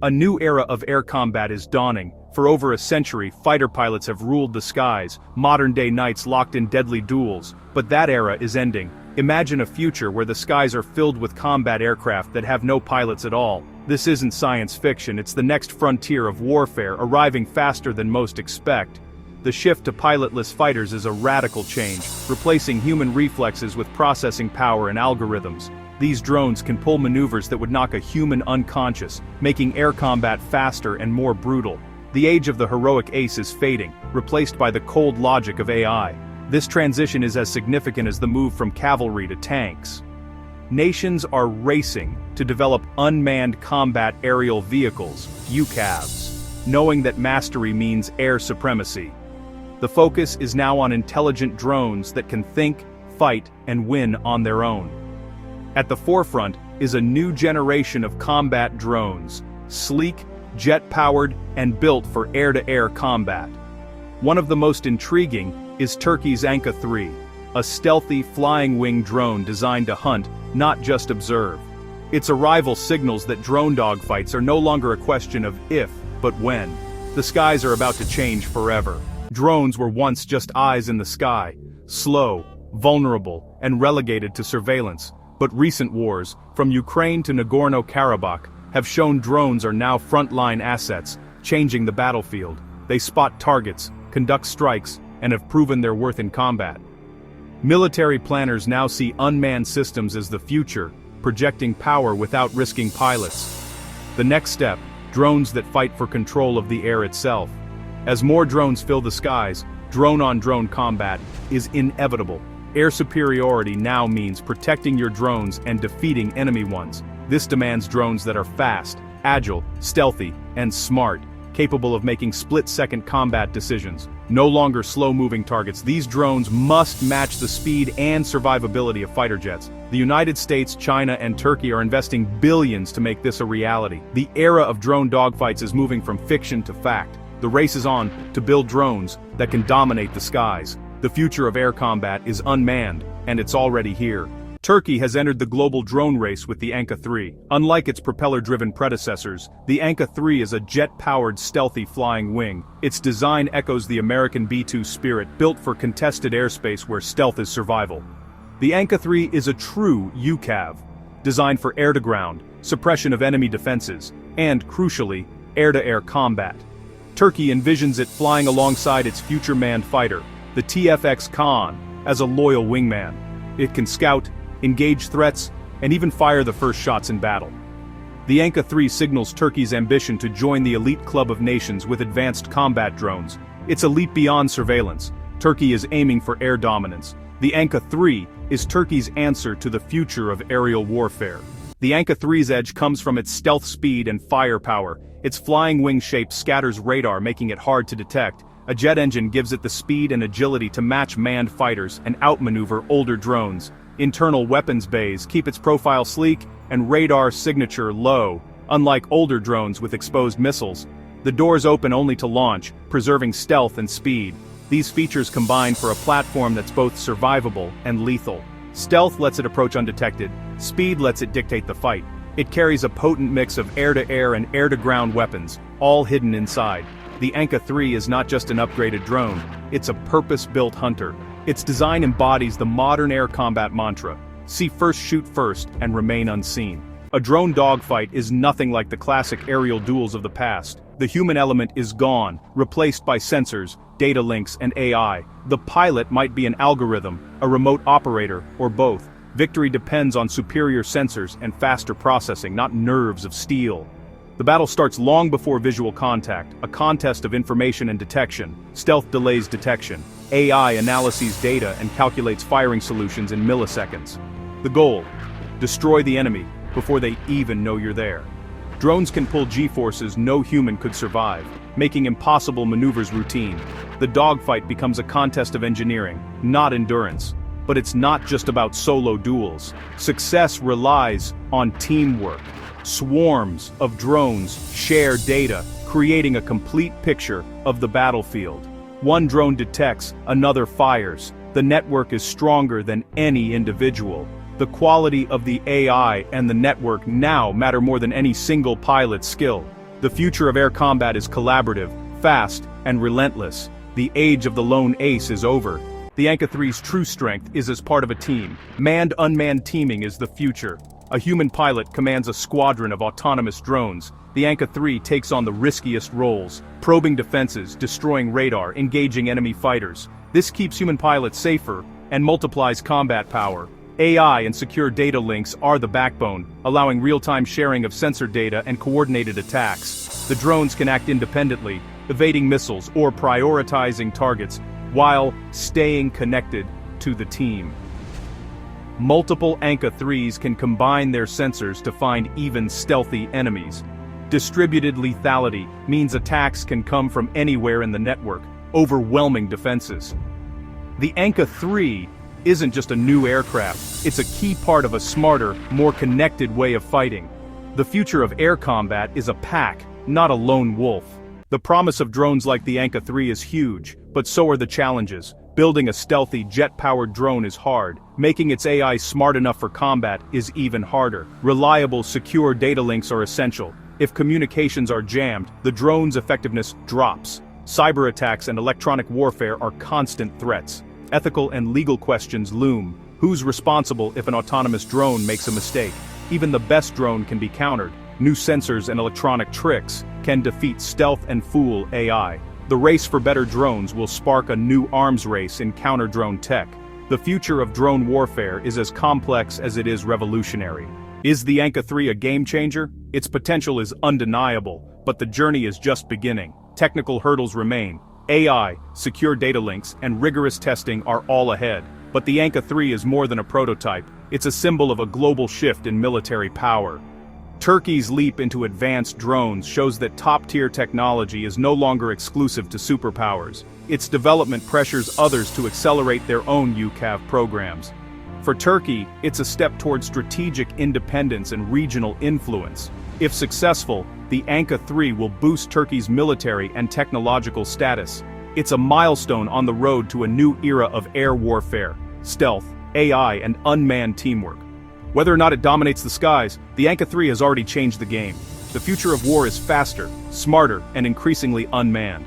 A new era of air combat is dawning. For over a century, fighter pilots have ruled the skies, modern-day knights locked in deadly duels, but that era is ending. Imagine a future where the skies are filled with combat aircraft that have no pilots at all. This isn't science fiction, it's the next frontier of warfare, arriving faster than most expect. The shift to pilotless fighters is a radical change, replacing human reflexes with processing power and algorithms. These drones can pull maneuvers that would knock a human unconscious, making air combat faster and more brutal. The age of the heroic ace is fading, replaced by the cold logic of AI. This transition is as significant as the move from cavalry to tanks. Nations are racing to develop unmanned combat aerial vehicles, UCAVs, knowing that mastery means air supremacy. The focus is now on intelligent drones that can think, fight, and win on their own. At the forefront is a new generation of combat drones, sleek, jet-powered, and built for air-to-air combat. One of the most intriguing is Turkey's Anka III, a stealthy flying-wing drone designed to hunt, not just observe. Its arrival signals that drone dogfights are no longer a question of if, but when. The skies are about to change forever. Drones were once just eyes in the sky, slow, vulnerable, and relegated to surveillance. But recent wars, from Ukraine to Nagorno-Karabakh, have shown drones are now frontline assets, changing the battlefield. They spot targets, conduct strikes, and have proven their worth in combat. Military planners now see unmanned systems as the future, projecting power without risking pilots. The next step, drones that fight for control of the air itself. As more drones fill the skies, drone-on-drone combat is inevitable. Air superiority now means protecting your drones and defeating enemy ones. This demands drones that are fast, agile, stealthy, and smart, capable of making split-second combat decisions. No longer slow-moving targets, these drones must match the speed and survivability of fighter jets. The United States, China, and Turkey are investing billions to make this a reality. The era of drone dogfights is moving from fiction to fact. The race is on to build drones that can dominate the skies. The future of air combat is unmanned, and it's already here. Turkey has entered the global drone race with the Anka III. Unlike its propeller-driven predecessors, the Anka III is a jet-powered stealthy flying wing. Its design echoes the American B-2 spirit, built for contested airspace where stealth is survival. The Anka III is a true UCAV, designed for air-to-ground, suppression of enemy defenses, and, crucially, air-to-air combat. Turkey envisions it flying alongside its future manned fighter, the TFX Khan, as a loyal wingman. It can scout, engage threats, and even fire the first shots in battle. The Anka III signals Turkey's ambition to join the elite club of nations with advanced combat drones. It's a leap beyond surveillance. Turkey is aiming for air dominance. The Anka III is Turkey's answer to the future of aerial warfare. The Anka III's edge comes from its stealth speed and firepower. Its flying wing shape scatters radar, making it hard to detect. A jet engine gives it the speed and agility to match manned fighters and outmaneuver older drones. Internal weapons bays keep its profile sleek and radar signature low. Unlike older drones with exposed missiles, the doors open only to launch, preserving stealth and speed. These features combine for a platform that's both survivable and lethal. Stealth lets it approach undetected, speed lets it dictate the fight. It carries a potent mix of air-to-air and air-to-ground weapons, all hidden inside. The Anka III is not just an upgraded drone, it's a purpose-built hunter. Its design embodies the modern air combat mantra: see first, shoot first, and remain unseen. A drone dogfight is nothing like the classic aerial duels of the past. The human element is gone, replaced by sensors, data links, and AI. The pilot might be an algorithm, a remote operator, or both. Victory depends on superior sensors and faster processing, not nerves of steel. The battle starts long before visual contact, a contest of information and detection. Stealth delays detection. AI analyzes data and calculates firing solutions in milliseconds. The goal: destroy the enemy before they even know you're there. Drones can pull G-forces no human could survive, making impossible maneuvers routine. The dogfight becomes a contest of engineering, not endurance. But it's not just about solo duels. Success relies on teamwork. Swarms of drones share data, creating a complete picture of the battlefield. One drone detects, another fires. The network is stronger than any individual. The quality of the AI and the network now matter more than any single pilot's skill. The future of air combat is collaborative, fast, and relentless. The age of the lone ace is over. The Anka III's true strength is as part of a team. Manned-unmanned teaming is the future. A human pilot commands a squadron of autonomous drones. The Anka III takes on the riskiest roles, probing defenses, destroying radar, engaging enemy fighters. This keeps human pilots safer and multiplies combat power. AI and secure data links are the backbone, allowing real-time sharing of sensor data and coordinated attacks. The drones can act independently, evading missiles or prioritizing targets, while staying connected to the team. Multiple Anka IIIs can combine their sensors to find even stealthy enemies. Distributed lethality means attacks can come from anywhere in the network, overwhelming defenses. The Anka III isn't just a new aircraft, it's a key part of a smarter, more connected way of fighting. The future of air combat is a pack, not a lone wolf. The promise of drones like the Anka III is huge, but so are the challenges. Building a stealthy, jet-powered drone is hard. Making its AI smart enough for combat is even harder. Reliable, secure data links are essential. If communications are jammed, the drone's effectiveness drops. Cyber attacks and electronic warfare are constant threats. Ethical and legal questions loom. Who's responsible if an autonomous drone makes a mistake? Even the best drone can be countered. New sensors and electronic tricks can defeat stealth and fool AI. The race for better drones will spark a new arms race in counter-drone tech. The future of drone warfare is as complex as it is revolutionary. Is the Anka III a game-changer? Its potential is undeniable, but the journey is just beginning. Technical hurdles remain. AI, secure data links, and rigorous testing are all ahead. But the Anka III is more than a prototype. It's a symbol of a global shift in military power. Turkey's leap into advanced drones shows that top-tier technology is no longer exclusive to superpowers. Its development pressures others to accelerate their own UCAV programs. For Turkey, it's a step toward strategic independence and regional influence. If successful, the Anka III will boost Turkey's military and technological status. It's a milestone on the road to a new era of air warfare, stealth, AI, and unmanned teamwork. Whether or not it dominates the skies, the Anka III has already changed the game. The future of war is faster, smarter, and increasingly unmanned.